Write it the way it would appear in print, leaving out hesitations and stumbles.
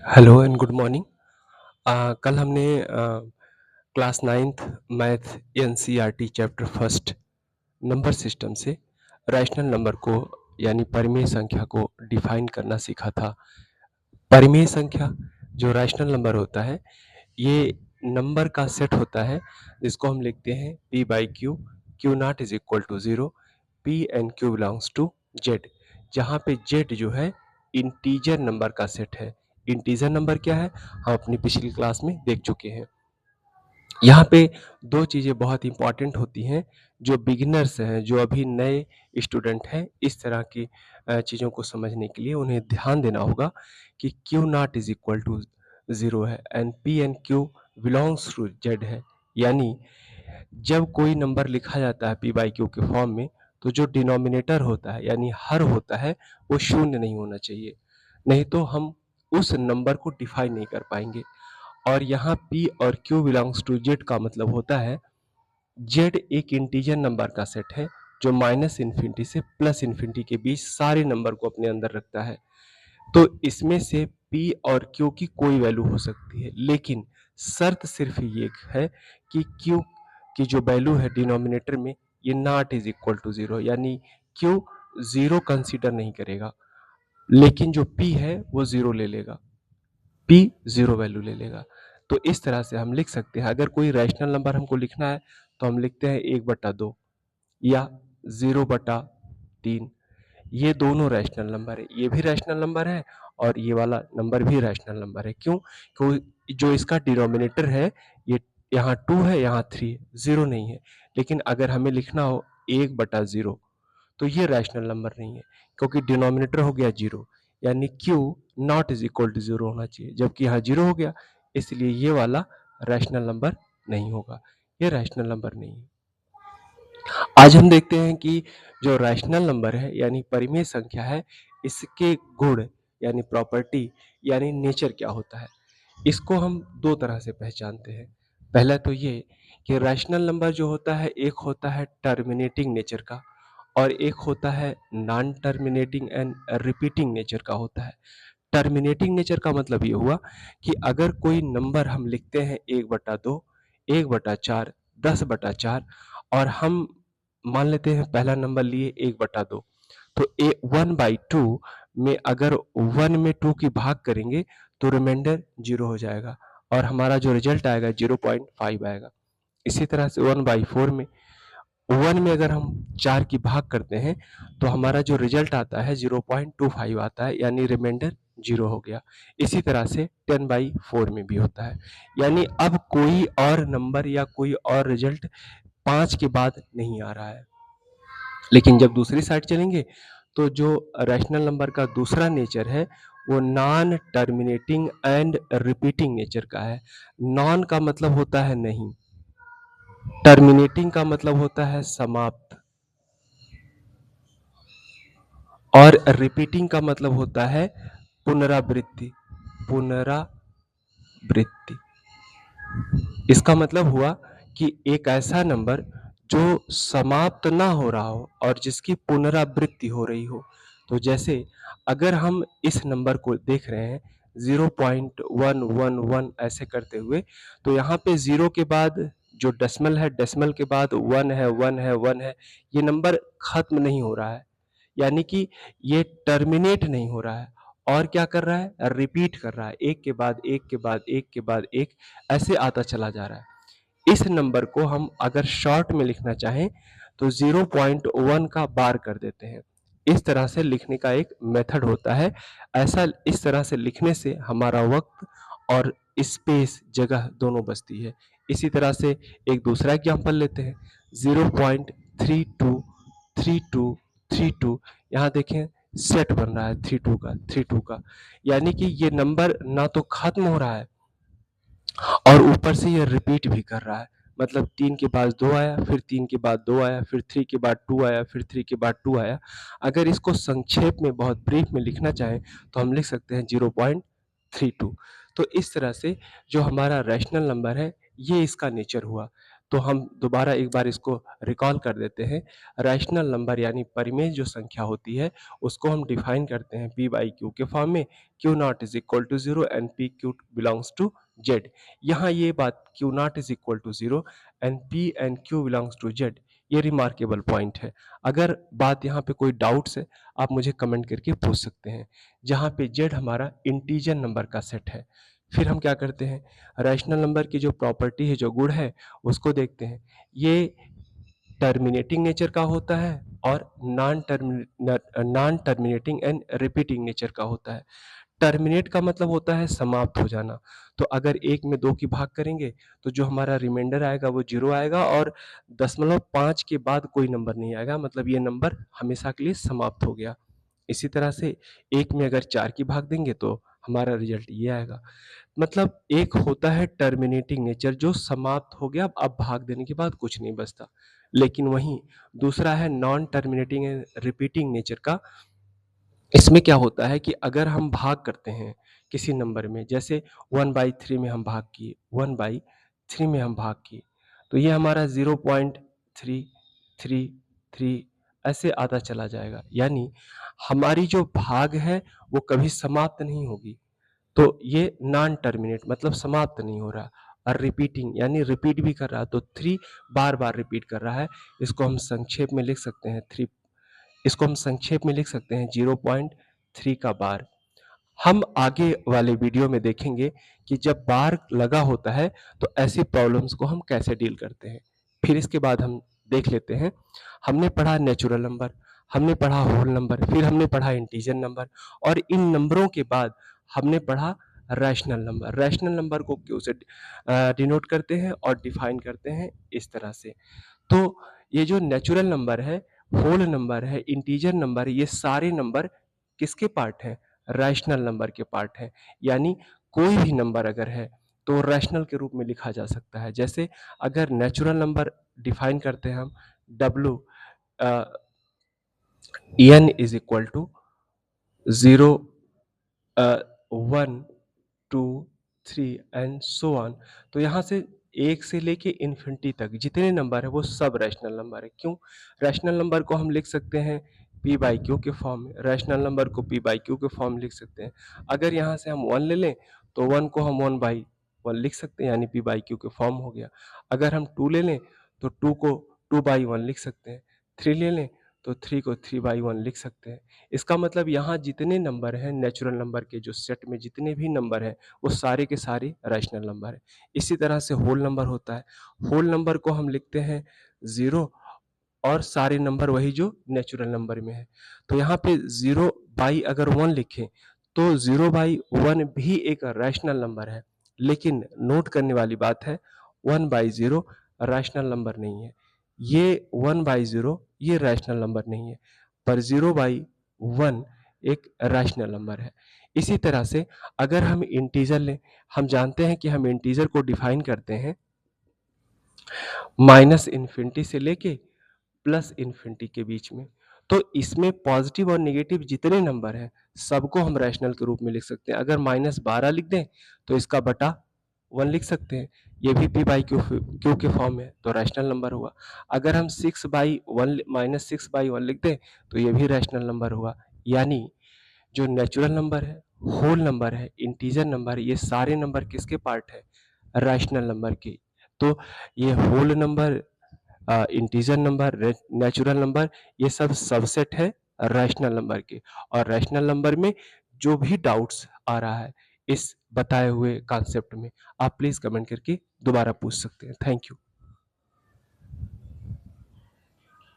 Hello and good morning. कल हमने class 9th math NCERT chapter first number system से rational number को यानी परिमेय संख्या को डिफाइन करना सीखा था। परिमेय संख्या जो रैशनल नंबर होता है ये नंबर का सेट होता है जिसको हम लिखते हैं p by q, q not is equal to 0, p and q belongs to z, जहाँ पे z जो है इंटीजर नंबर का सेट है। इंटीजर नंबर क्या है हम अपनी पिछली क्लास में देख चुके हैं। यहाँ पे दो चीज़ें बहुत इंपॉर्टेंट होती हैं जो बिगिनर्स हैं, जो अभी नए स्टूडेंट हैं, इस तरह की चीज़ों को समझने के लिए उन्हें ध्यान देना होगा कि q not is equal to 0 है and p and q belongs to z है। यानी जब कोई नंबर लिखा जाता है पी बाई क्यू के फॉर्म में तो जो डिनोमिनेटर होता है यानी हर होता है वो शून्य नहीं होना चाहिए, नहीं तो हम उस नंबर को डिफाइन नहीं कर पाएंगे। और यहाँ p और q बिलोंग्स टू z का मतलब होता है z एक इंटीजर नंबर का सेट है जो माइनस इन्फिनिटी से प्लस इन्फिनिटी के बीच सारे नंबर को अपने अंदर रखता है। तो इसमें से p और q की कोई वैल्यू हो सकती है, लेकिन शर्त सिर्फ ये है कि q की जो वैल्यू है डिनोमिनेटर में ये नॉट इज इक्वल टू 0, यानी q 0 कंसीडर नहीं करेगा, लेकिन जो p है वो 0 ले लेगा, p 0 वैल्यू ले लेगा। तो इस तरह से हम लिख सकते हैं, अगर कोई रैशनल नंबर हमको लिखना है तो हम लिखते हैं 1/2 या 0/3। ये दोनों रैशनल नंबर है, ये भी रैशनल नंबर है और ये वाला नंबर भी रैशनल नंबर है। क्यों? क्योंकि जो इसका डिनोमिनेटर है ये यहाँ 2 है, यहाँ 3 है, 0 नहीं है। लेकिन अगर हमें लिखना हो 1/0 तो ये रैशनल नंबर नहीं है, क्योंकि डिनोमिनेटर हो गया 0, यानी q not is equal to 0 होना चाहिए, जबकि यहाँ 0 हो गया, इसलिए ये वाला रैशनल नंबर नहीं होगा, ये रैशनल नंबर नहीं है। आज हम देखते हैं कि जो रैशनल नंबर है यानी परिमेय संख्या है, इसके गुण यानी प्रॉपर्टी यानी नेचर क्या होता है, इसको हम दो तरह से पहचानते हैं। पहला तो ये कि रैशनल नंबर जो होता है एक होता है टर्मिनेटिंग नेचर का और एक होता है non terminating and repeating nature का होता है। टर्मिनेटिंग नेचर का मतलब ये हुआ कि अगर कोई नंबर हम लिखते हैं 1/2, 1/4, 10/4 और हम मान लेते हैं पहला नंबर लिए 1/2, तो 1/2 में अगर 1 में 2 की भाग करेंगे तो रिमाइंडर 0 हो जाएगा और हमारा जो रिजल्ट आएगा 0.5 आएगा। इसी तरह से 1/4 में 1 में अगर हम 4 की भाग करते हैं तो हमारा जो रिजल्ट आता है 0.25 आता है, यानी रिमाइंडर 0 हो गया। इसी तरह से 10/4 में भी होता है, यानी अब कोई और नंबर या कोई और रिजल्ट 5 के बाद नहीं आ रहा है। लेकिन जब दूसरी साइड चलेंगे तो जो रैशनल नंबर का दूसरा नेचर है वो non terminating and repeating nature का है। नॉन का मतलब होता है नहीं, टर्मिनेटिंग का मतलब होता है समाप्त और रिपीटिंग का मतलब होता है पुनरावृत्ति। पुनरावृत्ति इसका मतलब हुआ कि एक ऐसा नंबर जो समाप्त ना हो रहा हो और जिसकी पुनरावृत्ति हो रही हो। तो जैसे अगर हम इस नंबर को देख रहे हैं 0.111 ऐसे करते हुए, तो यहाँ पे 0 के बाद जो डेसिमल है, डेसिमल के बाद 1 है, 1 है, 1 है, ये नंबर खत्म नहीं हो रहा है, यानी कि ये टर्मिनेट नहीं हो रहा है और क्या कर रहा है, रिपीट कर रहा है, एक के बाद एक के बाद एक के बाद एक ऐसे आता चला जा रहा है। इस नंबर को हम अगर शॉर्ट में लिखना चाहें तो 0.1 का बार कर देते हैं। इस तरह से लिखने का एक मेथड होता है। ऐसा इस तरह से लिखने से हमारा वक्त और स्पेस जगह दोनों बचती है। इसी तरह से एक दूसरा एग्जाम्पल लेते हैं 0.323232, यहाँ देखें सेट बन रहा है 32 का, यानी कि ये नंबर ना तो खत्म हो रहा है और ऊपर से ये रिपीट भी कर रहा है। मतलब 3 के बाद 2 आया, फिर 3 के बाद 2 आया, फिर 3 के बाद 2 आया, फिर 3 के बाद 2 आया। अगर इसको संक्षेप में बहुत ब्रीफ में लिखना चाहें तो हम लिख सकते हैं 0.32। तो इस तरह से जो हमारा रैशनल नंबर है ये इसका नेचर हुआ। तो हम दोबारा एक बार इसको रिकॉल कर देते हैं। रैशनल नंबर यानी परिमेय जो संख्या होती है उसको हम डिफाइन करते हैं p बाई क्यू के फॉर्म में, q not is equal to 0 and p q belongs to z. यहाँ ये बात q not is equal to 0 and p and q belongs to z, ये रिमार्केबल पॉइंट है। अगर बात यहाँ पे कोई डाउट्स है आप मुझे कमेंट करके पूछ सकते हैं। जहाँ पे जेड हमारा इंटीजर नंबर का सेट है। फिर हम क्या करते हैं, रैशनल नंबर की जो प्रॉपर्टी है, जो गुण है, उसको देखते हैं। ये टर्मिनेटिंग नेचर का होता है और non terminating and repeating nature का होता है। टर्मिनेट का मतलब होता है समाप्त हो जाना। तो अगर 1 में 2 की भाग करेंगे तो जो हमारा रिमाइंडर आएगा वो 0 आएगा और 0.5 के बाद कोई नंबर नहीं आएगा, मतलब ये नंबर हमेशा के लिए समाप्त हो गया। इसी तरह से 1 में अगर 4 की भाग देंगे तो हमारा रिजल्ट ये आएगा। मतलब एक होता है टर्मिनेटिंग नेचर जो समाप्त हो गया, अब भाग देने के बाद कुछ नहीं बचता। लेकिन वहीं दूसरा है non terminating and repeating nature का। इसमें क्या होता है कि अगर हम भाग करते हैं किसी नंबर में, जैसे 1/3 में हम भाग किए, 1/3 में हम भाग किए, तो ये हमारा 0.333 ऐसे आता चला जाएगा। यानी हमारी जो भाग है वो कभी समाप्त नहीं होगी। तो ये नॉन टर्मिनेट मतलब समाप्त नहीं हो रहा। और रिपीटिंग यानी रिपीट भी कर रहा है, तो 3 बार-बार रिपीट कर रहा है। इसको हम संक्षेप में लिख सकते हैं 3, इसको हम संक्षेप में लिख सकते हैं 0.3 का बार। हम आगे वाले वीडियो में देखेंगे कि जब बार लगा होता है तो ऐसी प्रॉब्लम्स को हम कैसे डील करते हैं। फिर इसके बाद हम देख लेते हैं, हमने पढ़ा नेचुरल नंबर, हमने पढ़ा होल नंबर, फिर हमने पढ़ा इंटीजर नंबर और इन नंबरों के बाद हमने पढ़ा रैशनल नंबर। रैशनल नंबर को क्यों से डिनोट करते हैं और डिफाइन करते हैं इस तरह से। तो ये जो नेचुरल नंबर है, होल नंबर है, इंटीजर नंबर है, ये सारे नंबर किसके पार्ट हैं? रैशनल नंबर के पार्ट हैं। यानी कोई भी नंबर अगर है तो रैशनल के रूप में लिखा जा सकता है। जैसे अगर नेचुरल नंबर डिफाइन करते हैं हम, W N is equal to 0 1 2 3 and so on. तो यहाँ से 1 से लेके इन्फिनिटी तक जितने नंबर है वो सब रैशनल नंबर है। क्यों? रैशनल नंबर को हम लिख सकते हैं p बाई क्यू के फॉर्म में, रैशनल नंबर को p बाई क्यू के फॉर्म में लिख सकते हैं। अगर यहाँ से हम 1 ले लें तो 1 को हम 1/1 लिख सकते हैं, यानी p बाई क्यू के फॉर्म हो गया। अगर हम 2 ले लें तो 2 को 2/1 लिख सकते हैं। 3 ले लें तो 3 को 3/1 लिख सकते हैं। इसका मतलब यहाँ जितने नंबर हैं नेचुरल नंबर के जो सेट में जितने भी नंबर हैं वो सारे के सारे रैशनल नंबर हैं। इसी तरह से होल नंबर होता है। होल नंबर को हम लिखते हैं 0 और सारे नंबर वही जो नेचुरल नंबर में है। तो यहाँ पे 0 बाई अगर 1 लिखें तो 0/1 भी एक रैशनल नंबर है। लेकिन नोट करने वाली बात है 1/0 रैशनल नंबर नहीं है। ये 1/0 ये रैशनल नंबर नहीं है, पर 0/1 एक रैशनल नंबर है। इसी तरह से अगर हम इंटीजर लें, हम जानते हैं कि हम इंटीजर को डिफाइन करते हैं माइनस इन्फिनिटी से लेके प्लस इन्फिनिटी के बीच में। तो इसमें पॉजिटिव और नेगेटिव जितने नंबर हैं सबको हम रैशनल के रूप में लिख सकते हैं। अगर -12 लिख दें तो इसका बटा 1 लिख सकते हैं, ये भी p बाई क्यू के फॉर्म में, तो रैशनल नंबर हुआ। अगर हम 6/1 -6/1 लिख दें तो ये भी रैशनल नंबर हुआ। यानी जो नेचुरल नंबर है, होल नंबर है, इंटीजर नंबर है, ये सारे नंबर किसके पार्ट है? रैशनल नंबर के। तो ये whole number, integer number, natural number, ये सब सबसेट है रैशनल नंबर के। और रैशनल नंबर में जो भी डाउट्स आ रहा है इस बताए हुए कॉन्सेप्ट में, आप प्लीज कमेंट करके दोबारा पूछ सकते हैं। Thank you.